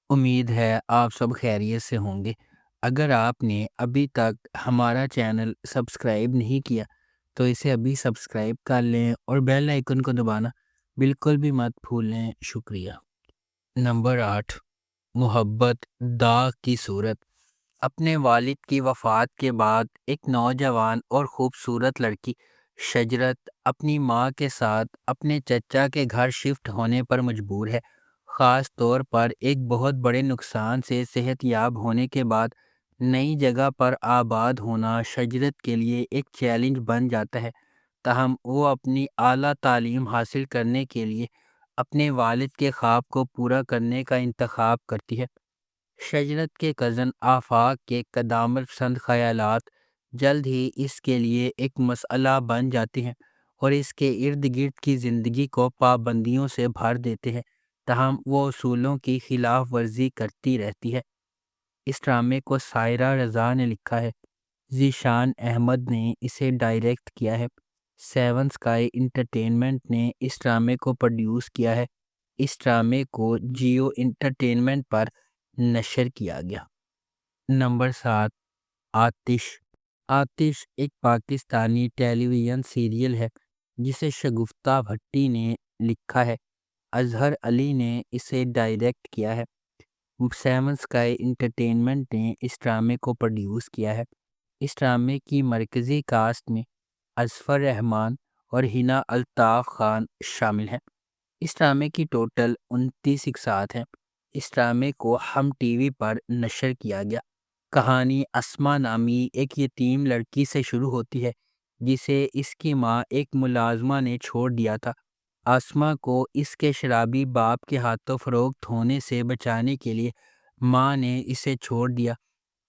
امید ہے آپ سب خیریت سے ہوں گے۔ اگر آپ نے ابھی تک ہمارا چینل سبسکرائب نہیں کیا تو اسے ابھی سبسکرائب کر لیں اور بیل آئیکن کو دبانا بالکل بھی مت بھولیں۔ شکریہ۔ نمبر 8، محبت داغ کی صورت۔ اپنے والد کی وفات کے بعد ایک نوجوان اور خوبصورت لڑکی شجرت اپنی ماں کے ساتھ اپنے چچا کے گھر شفٹ ہونے پر مجبور ہے۔ خاص طور پر ایک بہت بڑے نقصان سے صحت یاب ہونے کے بعد نئی جگہ پر آباد ہونا شجرت کے لیے ایک چیلنج بن جاتا ہے۔ تاہم وہ اپنی اعلیٰ تعلیم حاصل کرنے کے لیے اپنے والد کے خواب کو پورا کرنے کا انتخاب کرتی ہے۔ شجرت کے کزن آفاق کے قدامت پسند خیالات جلد ہی اس کے لیے ایک مسئلہ بن جاتے ہیں اور اس کے ارد گرد کی زندگی کو پابندیوں سے بھر دیتے ہیں۔ تاہم وہ اصولوں کی خلاف ورزی کرتی رہتی ہے۔ اس ڈرامے کو سائرہ رضا نے لکھا ہے، ذیشان احمد نے اسے ڈائریکٹ کیا ہے، سیون سکائی انٹرٹینمنٹ نے اس ڈرامے کو پروڈیوس کیا ہے۔ اس ڈرامے کو جیو انٹرٹینمنٹ پر نشر کیا گیا۔ نمبر 7، آتش۔ آتش ایک پاکستانی ٹیلی ویژن سیریل ہے جسے شگفتہ بھٹی نے لکھا ہے، اظہر علی نے اسے ڈائریکٹ کیا ہے، سیون سکائی انٹرٹینمنٹ نے اس ڈرامے کو پروڈیوس کیا ہے۔ اس ڈرامے کی مرکزی کاسٹ میں اظفر رحمان اور ہنا الطاف خان شامل ہیں۔ اس ڈرامے کی ٹوٹل 29 اقساط ہیں۔ اس ڈرامے کو ہم ٹی وی پر نشر کیا گیا۔ کہانی اسما نامی ایک یتیم لڑکی سے شروع ہوتی ہے جسے اس کی ماں ایک ملازمہ نے چھوڑ دیا تھا۔ آسما کو اس کے شرابی باپ کے ہاتھوں فروخت ہونے سے بچانے کے لیے ماں نے اسے چھوڑ دیا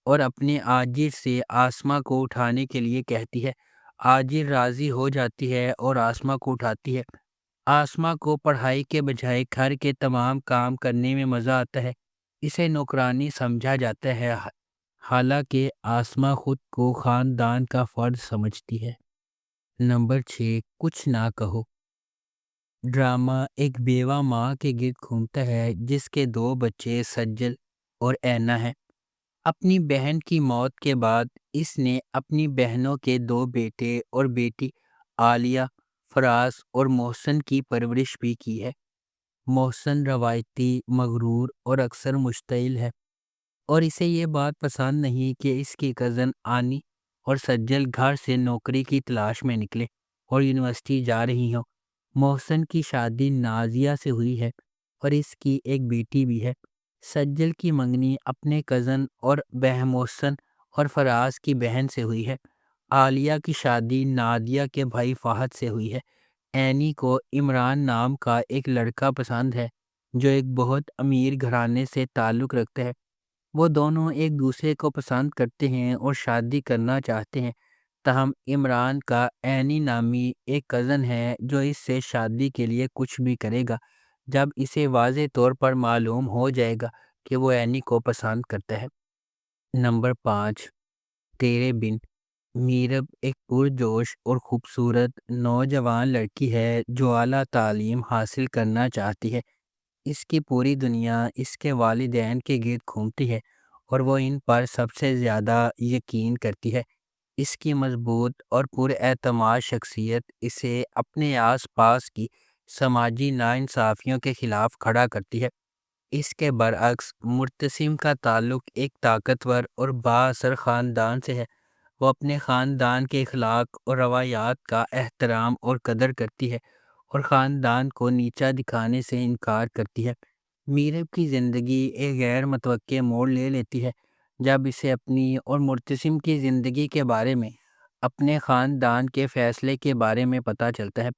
اور اپنے آجر سے آسما کو اٹھانے کے لیے کہتی ہے۔ آجر راضی ہو جاتی ہے اور آسما کو اٹھاتی ہے۔ آسما کو پڑھائی کے بجائے گھر کے تمام کام کرنے میں مزہ آتا ہے۔ اسے نوکرانی سمجھا جاتا ہے، حالانکہ آسما خود کو خاندان کا فرد سمجھتی ہے۔ نمبر 6، کچھ نہ کہو۔ ڈرامہ ایک بیوہ ماں کے گرد گھومتا ہے جس کے 2 بچے سجل اور اینا ہیں۔ اپنی بہن کی موت کے بعد اس نے اپنی بہنوں کے 2 بیٹے اور بیٹی عالیہ، فراز اور محسن کی پرورش بھی کی ہے۔ محسن روایتی، مغرور اور اکثر مشتعل ہے اور اسے یہ بات پسند نہیں کہ اس کی کزن آنی اور سجل گھر سے نوکری کی تلاش میں نکلے اور یونیورسٹی جا رہی ہوں۔ محسن کی شادی نازیہ سے ہوئی ہے اور اس کی ایک بیٹی بھی ہے۔ سجل کی منگنی اپنے کزن اور محسن اور فراز کی بہن سے ہوئی ہے۔ عالیہ کی شادی نادیہ کے بھائی فہد سے ہوئی ہے۔ اینی کو عمران نام کا ایک لڑکا پسند ہے جو ایک بہت امیر گھرانے سے تعلق رکھتا ہے۔ وہ دونوں ایک دوسرے کو پسند کرتے ہیں اور شادی کرنا چاہتے ہیں، تاہم عمران کا اینی نامی ایک کزن ہے جو اس سے شادی کے لیے کچھ بھی کرے گا جب اسے واضح طور پر معلوم ہو جائے گا کہ وہ اینی کو پسند کرتا ہے۔ نمبر 5، تیرے بن۔ میرب ایک پرجوش اور خوبصورت نوجوان لڑکی ہے جو اعلیٰ تعلیم حاصل کرنا چاہتی ہے۔ اس کی پوری دنیا اس کے والدین کے گرد گھومتی ہے اور وہ ان پر سب سے زیادہ یقین کرتی ہے۔ اس کی مضبوط اور پراعتماد شخصیت اسے اپنے آس پاس کی سماجی ناانصافیوں کے خلاف کھڑا کرتی ہے۔ اس کے برعکس مرتسم کا تعلق ایک طاقتور اور بااثر خاندان سے ہے۔ وہ اپنے خاندان کے اخلاق اور روایات کا احترام اور قدر کرتی ہے اور خاندان کو نیچا دکھانے سے انکار کرتی ہے۔ میرب کی زندگی ایک غیر متوقع موڑ لے لیتی ہے جب اسے اپنی اور مرتسم کی زندگی کے بارے میں اپنے خاندان کے فیصلے کے بارے میں پتہ چلتا ہے۔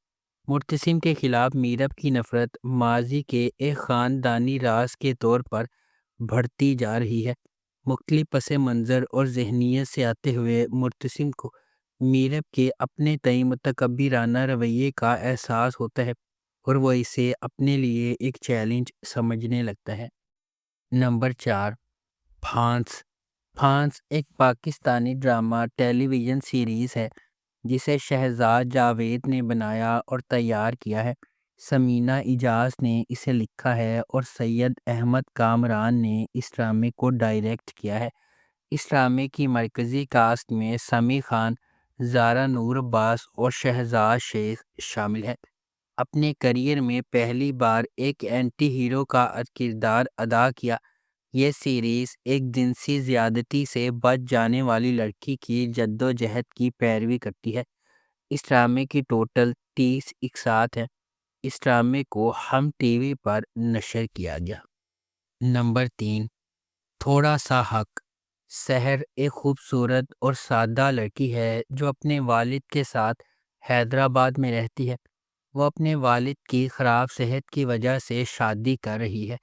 مرتسم کے خلاف میرب کی نفرت ماضی کے ایک خاندانی راز کے طور پر بڑھتی جا رہی ہے۔ مختلف پس منظر اور ذہنیت سے آتے ہوئے مرتسم کو میرب کے اپنے تئیں متکبرانہ رویے کا احساس ہوتا ہے اور وہ اسے اپنے لیے ایک چیلنج سمجھنے لگتا ہے۔ نمبر 4، پھانس۔ پھانس ایک پاکستانی ڈرامہ ٹیلی ویژن سیریز ہے جسے شہزاد جاوید نے بنایا اور تیار کیا ہے۔ سمینہ اجاز نے اسے لکھا ہے اور سید احمد کامران نے اس ڈرامے کو ڈائریکٹ کیا ہے۔ اس ڈرامے کی مرکزی کاسٹ میں سمیع خان، زارا نور عباس اور شہزاد شیخ شامل ہیں۔ اپنے کریئر میں پہلی بار ایک اینٹی ہیرو کا کردار ادا کیا، یہ سیریز ایک جنسی زیادتی سے بچ جانے والی لڑکی کی جدوجہد کی پیروی کرتی ہے۔ اس ڈرامے کی ٹوٹل 30 اقساط ہیں۔ اس ڈرامے کو ہم ٹی وی پر نشر کیا گیا۔ نمبر 3، تھوڑا سا حق۔ سحر ایک خوبصورت اور سادہ لڑکی ہے جو اپنے والد کے ساتھ حیدرآباد میں رہتی ہے۔ وہ اپنے والد کی خراب صحت کی وجہ سے شادی کر رہی ہے۔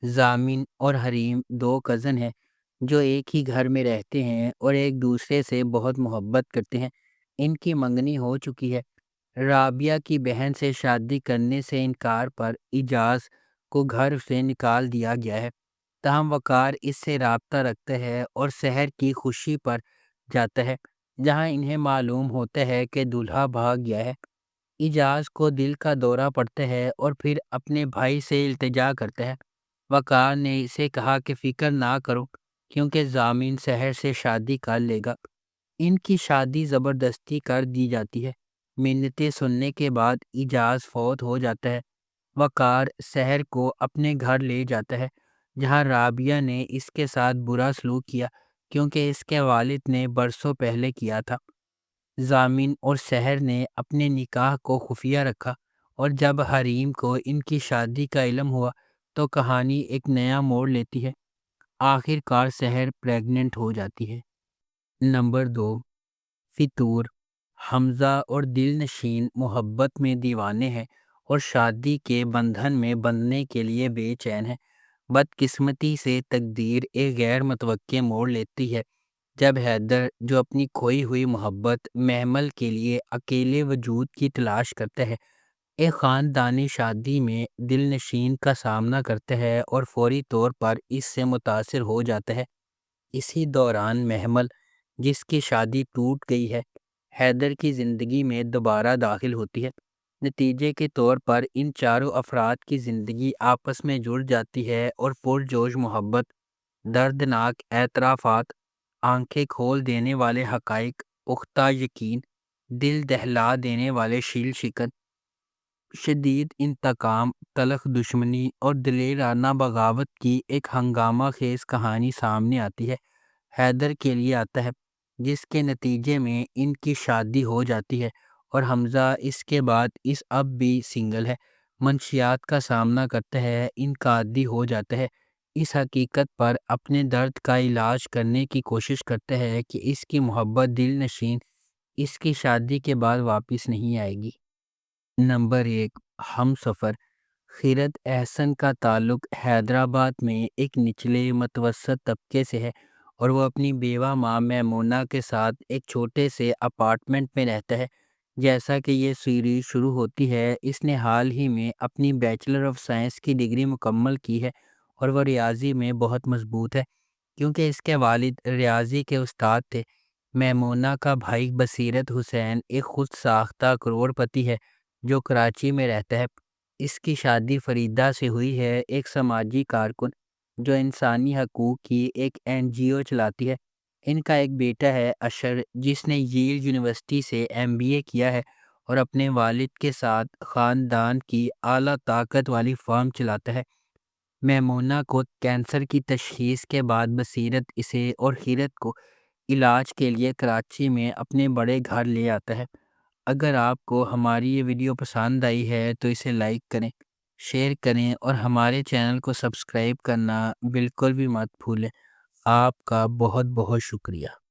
ضامن اور حریم دو کزن ہیں جو ایک ہی گھر میں رہتے ہیں اور ایک دوسرے سے بہت محبت کرتے ہیں۔ ان کی منگنی ہو چکی ہے۔ رابعہ کی بہن سے شادی کرنے سے انکار پر اجاز کو گھر سے نکال دیا گیا ہے، تاہم وقار اس سے رابطہ رکھتا ہے اور سحر کی خوشی پر جاتا ہے جہاں انہیں معلوم ہوتا ہے کہ دولہا بھاگ گیا ہے۔ اجاز کو دل کا دورہ پڑتا ہے اور پھر اپنے بھائی سے التجا کرتا ہے۔ وقار نے اسے کہا کہ فکر نہ کرو کیونکہ ضامن سحر سے شادی کر لے گا۔ ان کی شادی زبردستی کر دی جاتی ہے۔ منتیں سننے کے بعد اجاز فوت ہو جاتا ہے۔ وقار سحر کو اپنے گھر لے جاتا ہے جہاں رابعہ نے اس کے ساتھ برا سلوک کیا کیونکہ اس کے والد نے برسوں پہلے کیا تھا۔ ضامن اور سحر نے اپنے نکاح کو خفیہ رکھا اور جب حریم کو ان کی شادی کا علم ہوا تو کہانی ایک نیا موڑ لیتی ہے۔ آخر کار سحر پریگننٹ ہو جاتی ہے۔ نمبر 2، فطور۔ حمزہ اور دل نشین محبت میں دیوانے ہیں اور شادی کے بندھن میں بندھنے کے لیے بے چین ہیں۔ بدقسمتی سے تقدیر ایک غیر متوقع موڑ لیتی ہے جب حیدر، جو اپنی کھوئی ہوئی محبت محمل کے لیے اکیلے وجود کی تلاش کرتا ہے، ایک خاندانی شادی میں دل نشین کا سامنا کرتا ہے اور فوری طور پر اس سے متاثر ہو جاتا ہے۔ اسی دوران محمل، جس کی شادی ٹوٹ گئی ہے، حیدر کی زندگی میں دوبارہ داخل ہوتی ہے۔ نتیجے کے طور پر ان چاروں افراد کی زندگی آپس میں جڑ جاتی ہے اور پرجوش محبت، دردناک اعترافات، آنکھیں کھول دینے والے حقائق، پختہ یقین، دل دہلا دینے والے شیل شکن، شدید انتقام، تلخ دشمنی اور دلیرانہ بغاوت کی ایک ہنگامہ خیز کہانی سامنے آتی ہے۔ حیدر کے لیے آتا ہے جس کے نتیجے میں ان کی شادی ہو جاتی ہے اور حمزہ اس کے بعد اب بھی سنگل ہے، منشیات کا سامنا کرتا ہے، ان کا عادی ہو جاتا ہے، اس حقیقت پر اپنے درد کا علاج کرنے کی کوشش کرتا ہے کہ اس کی محبت دل نشین اس کی شادی کے بعد واپس نہیں آئے گی۔ نمبر 1، ہم سفر۔ خیرت احسن کا تعلق حیدرآباد میں ایک نچلے متوسط طبقے سے ہے اور وہ اپنی بیوہ ماں میمونہ کے ساتھ ایک چھوٹے سے اپارٹمنٹ میں رہتا ہے۔ جیسا کہ یہ سیریز شروع ہوتی ہے، اس نے حال ہی میں اپنی بیچلر آف سائنس کی ڈگری مکمل کی ہے اور وہ ریاضی میں بہت مضبوط ہے کیونکہ اس کے والد ریاضی کے استاد تھے۔ میمونہ کا بھائی بصیرت حسین ایک خود ساختہ کروڑ پتی ہے جو کراچی میں رہتا ہے۔ اس کی شادی فریدہ سے ہوئی ہے، ایک سماجی کارکن جو انسانی حقوق کی ایک NGO چلاتی ہے۔ ان کا ایک بیٹا ہے اشر، جس نے ییل یونیورسٹی سے MBA کیا ہے اور اپنے والد کے ساتھ خاندان کی اعلیٰ طاقت والی فرم چلاتا ہے۔ میمونہ کو کینسر کی تشخیص کے بعد بصیرت اسے اور خیرت کو علاج کے لیے کراچی میں اپنے بڑے گھر لے آتا ہے۔ اگر آپ کو ہماری یہ ویڈیو پسند آئی ہے تو اسے لائک کریں، شیئر کریں اور ہمارے چینل کو سبسکرائب کرنا بالکل بھی مت بھولیں۔ آپ کا بہت بہت شکریہ۔